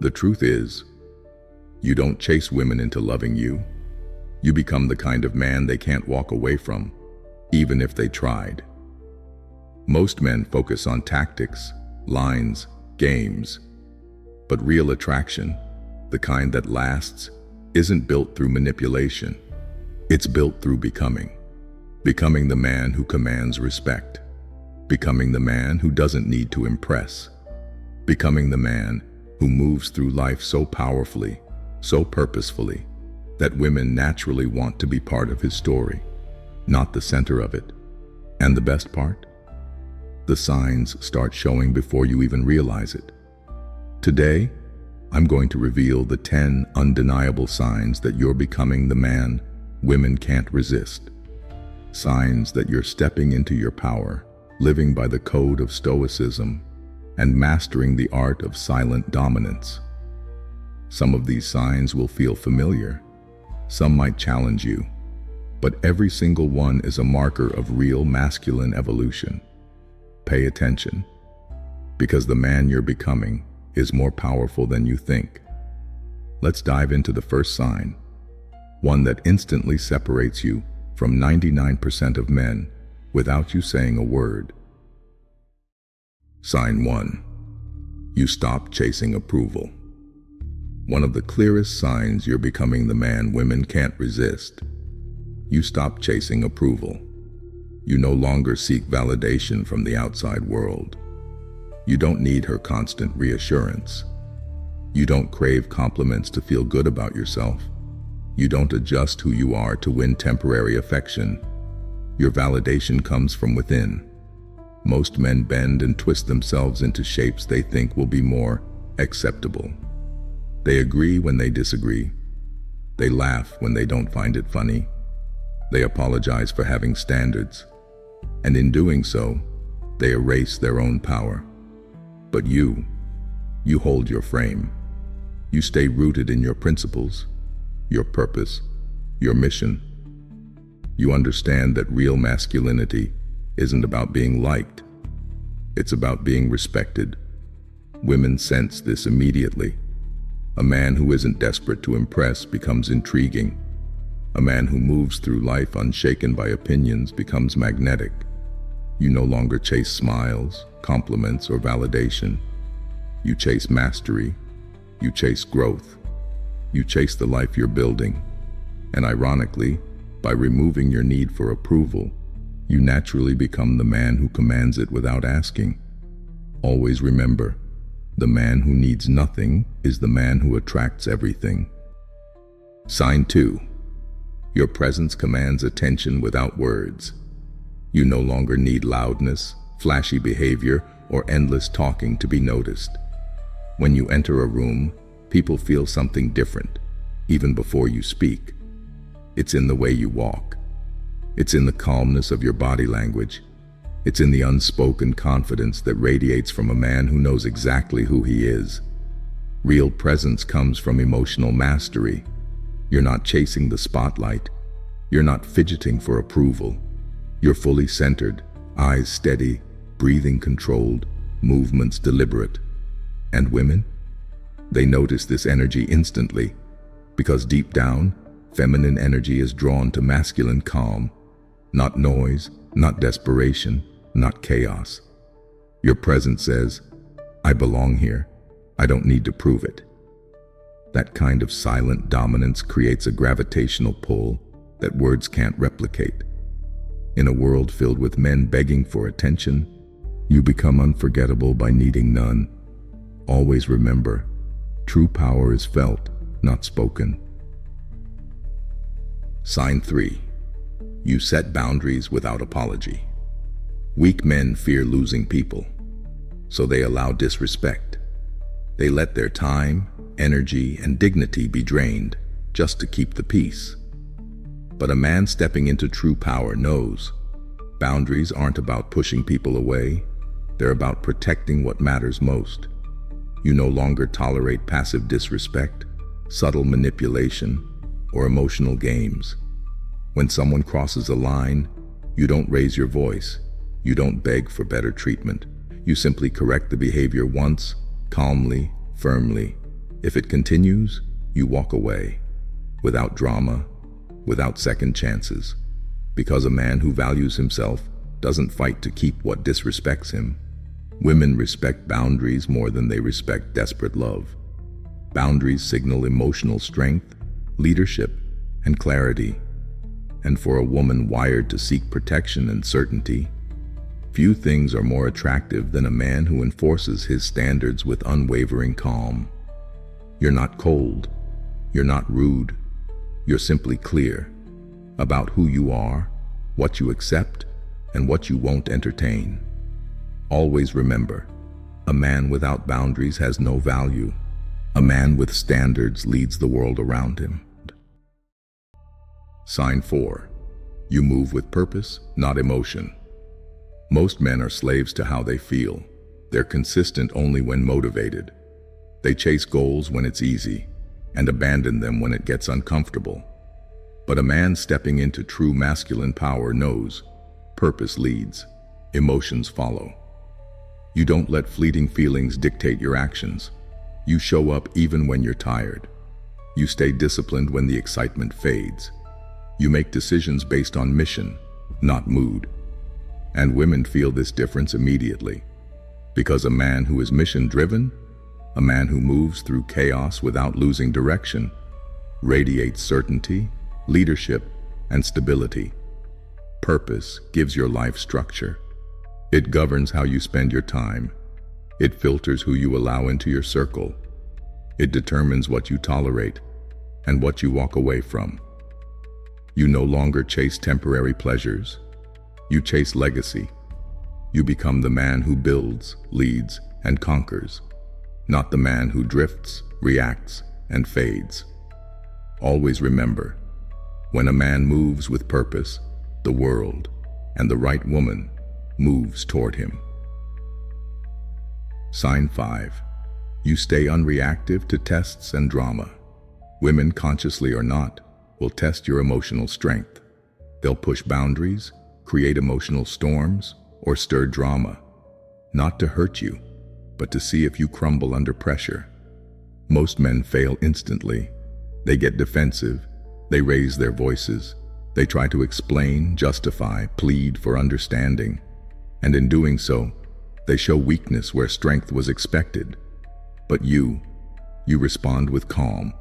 The truth is, you don't chase women into loving you. You become the kind of man they can't walk away from, even if they tried. Most men focus on tactics, lines, games. But real attraction, the kind that lasts, isn't built through manipulation. It's built through becoming. Becoming the man who commands respect. Becoming the man who doesn't need to impress. Becoming the man who moves through life so powerfully, so purposefully, that women naturally want to be part of his story, not the center of it. And the best part? The signs start showing before you even realize it. Today, I'm going to reveal the 10 undeniable signs that you're becoming the man women can't resist. Signs that you're stepping into your power, living by the code of Stoicism, and mastering the art of silent dominance. Some of these signs will feel familiar. Some might challenge you. But every single one is a marker of real masculine evolution. Pay attention, because the man you're becoming is more powerful than you think. Let's dive into the first sign, one that instantly separates you from 99% of men without you saying a word. Sign 1. You stop chasing approval. One of the clearest signs you're becoming the man women can't resist. You stop chasing approval. You no longer seek validation from the outside world. You don't need her constant reassurance. You don't crave compliments to feel good about yourself. You don't adjust who you are to win temporary affection. Your validation comes from within. Most men bend and twist themselves into shapes they think will be more acceptable. They agree when they disagree. They laugh when they don't find it funny. They apologize for having standards. And in doing so, they erase their own power. But you hold your frame. You stay rooted in your principles, your purpose, your mission. You understand that real masculinity isn't about being liked. It's about being respected. Women sense this immediately. A man who isn't desperate to impress becomes intriguing. A man who moves through life unshaken by opinions becomes magnetic. You no longer chase smiles, compliments, or validation. You chase mastery. You chase growth. You chase the life you're building. And ironically, by removing your need for approval, you naturally become the man who commands it without asking. Always remember, the man who needs nothing is the man who attracts everything. Sign 2. Your presence commands attention without words. You no longer need loudness, flashy behavior, or endless talking to be noticed. When you enter a room, people feel something different, even before you speak. It's in the way you walk. It's in the calmness of your body language. It's in the unspoken confidence that radiates from a man who knows exactly who he is. Real presence comes from emotional mastery. You're not chasing the spotlight. You're not fidgeting for approval. You're fully centered, eyes steady, breathing controlled, movements deliberate. And women? They notice this energy instantly, because deep down, feminine energy is drawn to masculine calm. Not noise, not desperation, not chaos. Your presence says, I belong here. I don't need to prove it. That kind of silent dominance creates a gravitational pull that words can't replicate. In a world filled with men begging for attention, you become unforgettable by needing none. Always remember, true power is felt, not spoken. Sign 3. You set boundaries without apology. Weak men fear losing people, so they allow disrespect. They let their time, energy, and dignity be drained just to keep the peace. But a man stepping into true power knows boundaries aren't about pushing people away. They're about protecting what matters most. You no longer tolerate passive disrespect, subtle manipulation, or emotional games. When someone crosses a line, you don't raise your voice. You don't beg for better treatment. You simply correct the behavior once, calmly, firmly, If it continues, you walk away, without drama, without second chances, because a man who values himself doesn't fight to keep what disrespects him. Women respect boundaries more than they respect desperate love. Boundaries signal emotional strength, leadership, and clarity. And for a woman wired to seek protection and certainty, few things are more attractive than a man who enforces his standards with unwavering calm. You're not cold, you're not rude, you're simply clear about who you are, what you accept, and what you won't entertain. Always remember, a man without boundaries has no value. A man with standards leads the world around him. Sign 4. You move with purpose, not emotion. Most men are slaves to how they feel. They're consistent only when motivated. They chase goals when it's easy and abandon them when it gets uncomfortable. But a man stepping into true masculine power knows purpose leads, emotions follow. You don't let fleeting feelings dictate your actions. You show up even when you're tired. You stay disciplined when the excitement fades. You make decisions based on mission, not mood. And women feel this difference immediately. Because a man who is mission-driven, a man who moves through chaos without losing direction, radiates certainty, leadership, and stability. Purpose gives your life structure. It governs how you spend your time. It filters who you allow into your circle. It determines what you tolerate and what you walk away from. You no longer chase temporary pleasures. You chase legacy. You become the man who builds, leads, and conquers, not the man who drifts, reacts, and fades. Always remember, when a man moves with purpose, the world and the right woman moves toward him. Sign 5. You stay unreactive to tests and drama. Women, consciously or not, will test your emotional strength. They'll push boundaries, create emotional storms, or stir drama, not to hurt you, but to see if you crumble under pressure. Most men fail instantly. They get defensive, they raise their voices, they try to explain, justify, plead for understanding, and in doing so, they show weakness where strength was expected. But you respond with calm.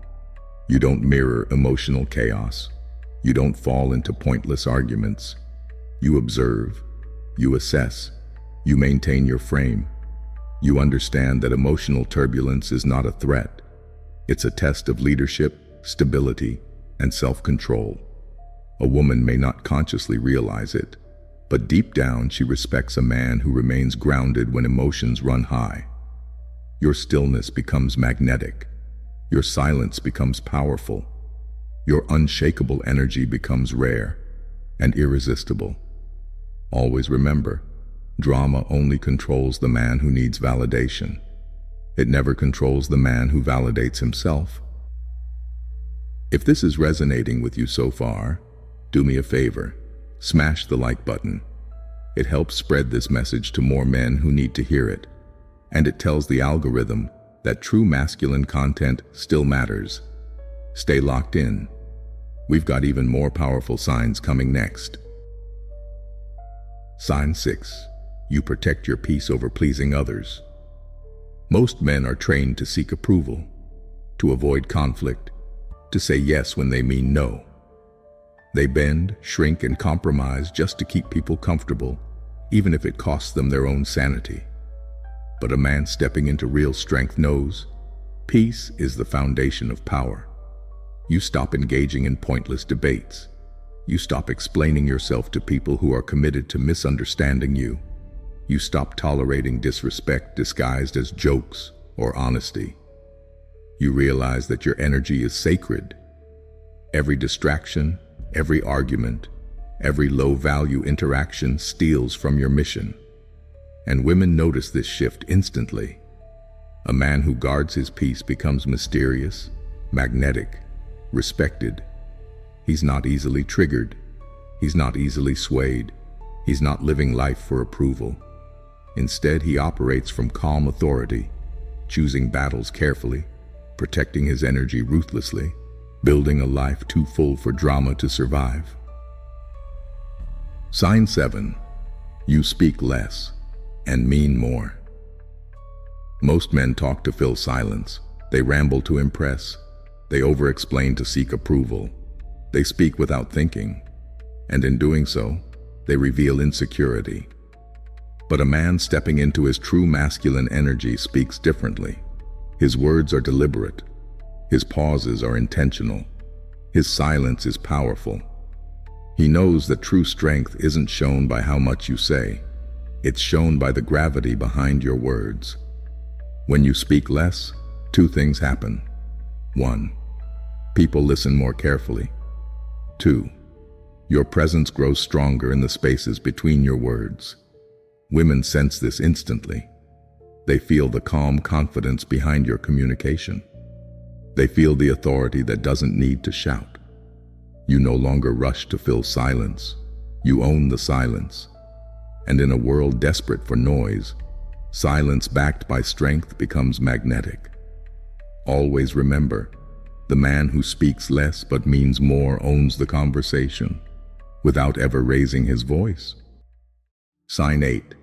You don't mirror emotional chaos. You don't fall into pointless arguments. You observe, you assess, you maintain your frame. You understand that emotional turbulence is not a threat. It's a test of leadership, stability, and self-control. A woman may not consciously realize it, but deep down she respects a man who remains grounded when emotions run high. Your stillness becomes magnetic. Your silence becomes powerful. Your unshakable energy becomes rare and irresistible. Always remember, drama only controls the man who needs validation. It never controls the man who validates himself. If this is resonating with you so far, do me a favor, smash the like button. It helps spread this message to more men who need to hear it, and it tells the algorithm that true masculine content still matters. Stay locked in. We've got even more powerful signs coming next. Sign 6. You protect your peace over pleasing others. Most men are trained to seek approval, to avoid conflict, to say yes when they mean no. They bend, shrink, and compromise just to keep people comfortable, even if it costs them their own sanity. But a man stepping into real strength knows peace is the foundation of power. You stop engaging in pointless debates. You stop explaining yourself to people who are committed to misunderstanding you. You stop tolerating disrespect disguised as jokes or honesty. You realize that your energy is sacred. Every distraction, every argument, every low-value interaction steals from your mission. And women notice this shift instantly. A man who guards his peace becomes mysterious, magnetic, respected. He's not easily triggered. He's not easily swayed. He's not living life for approval. Instead, he operates from calm authority, choosing battles carefully, protecting his energy ruthlessly, building a life too full for drama to survive. Sign 7. You speak less and mean more. Most men talk to fill silence. They ramble to impress. They over-explain to seek approval. They speak without thinking, and in doing so, they reveal insecurity. But a man stepping into his true masculine energy speaks differently. His words are deliberate. His pauses are intentional. His silence is powerful. He knows that true strength isn't shown by how much you say. It's shown by the gravity behind your words. When you speak less, two things happen. 1. People listen more carefully. 2. Your presence grows stronger in the spaces between your words. Women sense this instantly. They feel the calm confidence behind your communication. They feel the authority that doesn't need to shout. You no longer rush to fill silence. You own the silence. And in a world desperate for noise, silence backed by strength becomes magnetic. Always remember, the man who speaks less but means more owns the conversation, without ever raising his voice. Sign 8.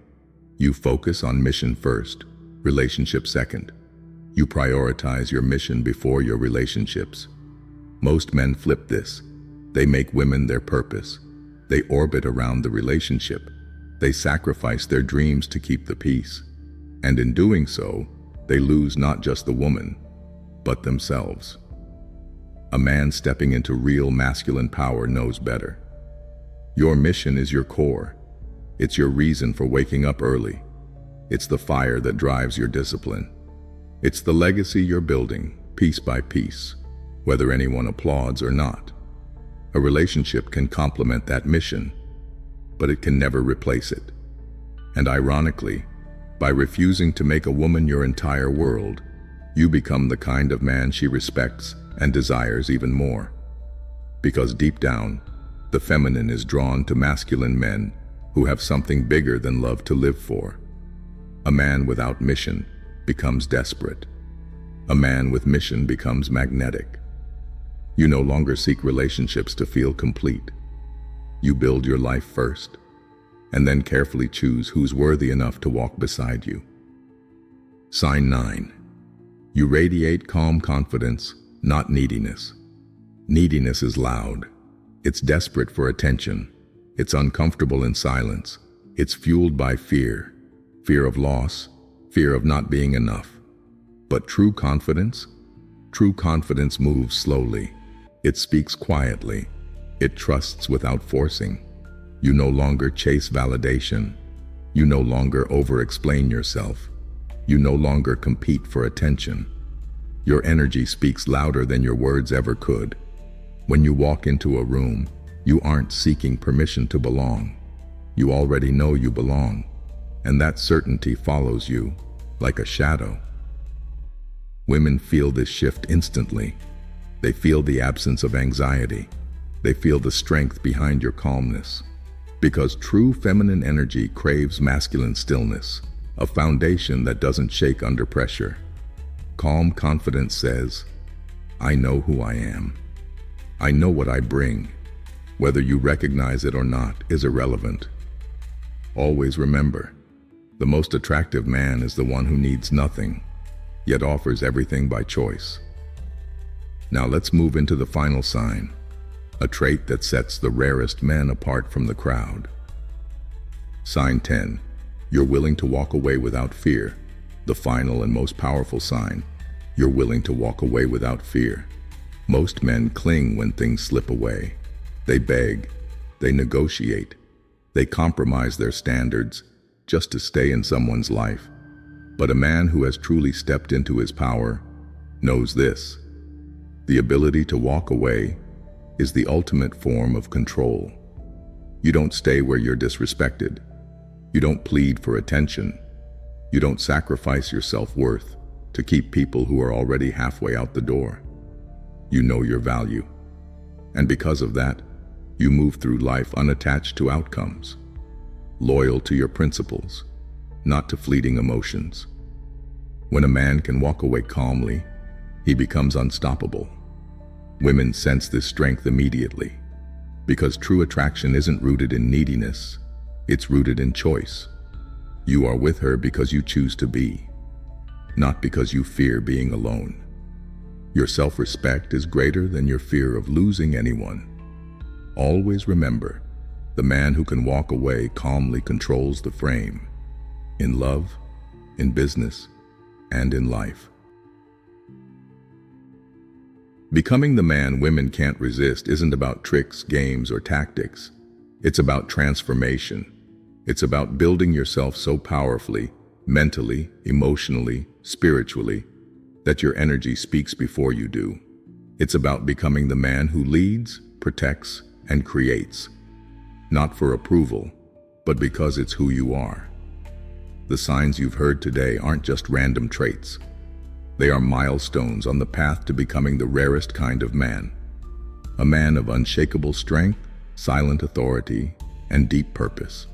You focus on mission first, relationship second. You prioritize your mission before your relationships. Most men flip this. They make women their purpose. They orbit around the relationship. They sacrifice their dreams to keep the peace. And in doing so, they lose not just the woman, but themselves. A man stepping into real masculine power knows better. Your mission is your core. It's your reason for waking up early. It's the fire that drives your discipline. It's the legacy you're building, piece by piece, whether anyone applauds or not. A relationship can complement that mission, but it can never replace it. And ironically, by refusing to make a woman your entire world, you become the kind of man she respects and desires even more. Because deep down, the feminine is drawn to masculine men who have something bigger than love to live for. A man without mission becomes desperate. A man with mission becomes magnetic. You no longer seek relationships to feel complete. You build your life first, and then carefully choose who's worthy enough to walk beside you. Sign 9. You radiate calm confidence, not neediness. Neediness is loud. It's desperate for attention. It's uncomfortable in silence. It's fueled by fear. Fear of loss, fear of not being enough. But true confidence moves slowly. It speaks quietly. It trusts without forcing. You no longer chase validation. You no longer over-explain yourself. You no longer compete for attention. Your energy speaks louder than your words ever could. When you walk into a room, you aren't seeking permission to belong. You already know you belong, and that certainty follows you like a shadow. Women feel this shift instantly. They feel the absence of anxiety. They feel the strength behind your calmness. Because true feminine energy craves masculine stillness, a foundation that doesn't shake under pressure. Calm confidence says, I know who I am. I know what I bring. Whether you recognize it or not is irrelevant. Always remember, the most attractive man is the one who needs nothing, yet offers everything by choice. Now let's move into the final sign, a trait that sets the rarest men apart from the crowd. Sign 10. You're willing to walk away without fear. The final and most powerful sign. You're willing to walk away without fear. Most men cling when things slip away. They beg. They negotiate. They compromise their standards just to stay in someone's life. But a man who has truly stepped into his power knows this. The ability to walk away is the ultimate form of control. You don't stay where you're disrespected. You don't plead for attention. You don't sacrifice your self-worth to keep people who are already halfway out the door. You know your value. And because of that, you move through life unattached to outcomes, loyal to your principles, not to fleeting emotions. When a man can walk away calmly, he becomes unstoppable. Women sense this strength immediately, because true attraction isn't rooted in neediness, it's rooted in choice. You are with her because you choose to be, not because you fear being alone. Your self-respect is greater than your fear of losing anyone. Always remember, the man who can walk away calmly controls the frame, in love, in business, and in life. Becoming the man women can't resist isn't about tricks, games, or tactics. It's about transformation. It's about building yourself so powerfully, mentally, emotionally, spiritually, that your energy speaks before you do. It's about becoming the man who leads, protects, and creates. Not for approval, but because it's who you are. The signs you've heard today aren't just random traits. They are milestones on the path to becoming the rarest kind of man. A man of unshakable strength, silent authority, and deep purpose.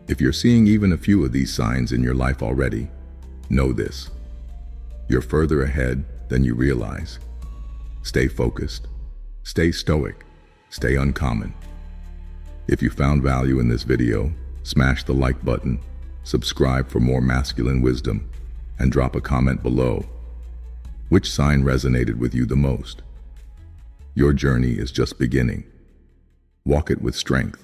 If you're seeing even a few of these signs in your life already, know this: you're further ahead than you realize. Stay focused, stay stoic, stay uncommon. If you found value in this video, smash the like button, subscribe for more masculine wisdom, and drop a comment below. Which sign resonated with you the most? Your journey is just beginning. Walk it with strength.